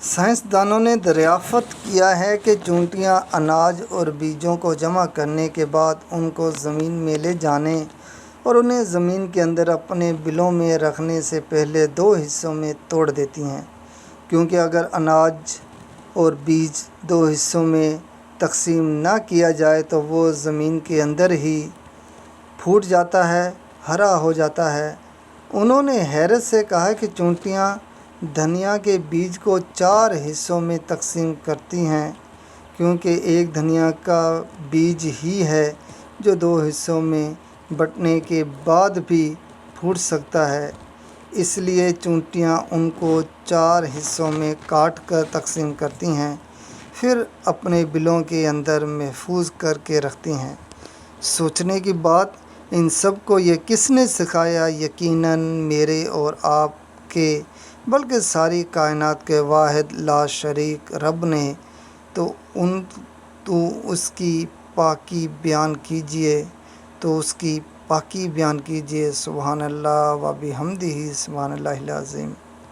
سائنسدانوں نے دریافت کیا ہے کہ چونٹیاں اناج اور بیجوں کو جمع کرنے کے بعد ان کو زمین میں لے جانے اور انہیں زمین کے اندر اپنے بلوں میں رکھنے سے پہلے دو حصوں میں توڑ دیتی ہیں، کیونکہ اگر اناج اور بیج دو حصوں میں تقسیم نہ کیا جائے تو وہ زمین کے اندر ہی پھوٹ جاتا ہے، ہرا ہو جاتا ہے۔ انہوں نے حیرت سے کہا کہ چونٹیاں دھنیا کے بیج کو 4 حصوں میں تقسیم کرتی ہیں، کیونکہ ایک دھنیا کا بیج ہی ہے جو 2 حصوں میں بٹنے کے بعد بھی پھوٹ سکتا ہے، اس لیے چونٹیاں ان کو 4 حصوں میں کاٹ کر تقسیم کرتی ہیں، پھر اپنے بلوں کے اندر محفوظ کر کے رکھتی ہیں۔ سوچنے کی بات، ان سب کو یہ کس نے سکھایا؟ یقیناً میرے اور آپ کے بلکہ ساری کائنات کے واحد لا شریک رب نے۔ تو اس کی پاکی بیان کیجئے، سبحان اللہ و بحمدہ، سبحان اللہ العظیم۔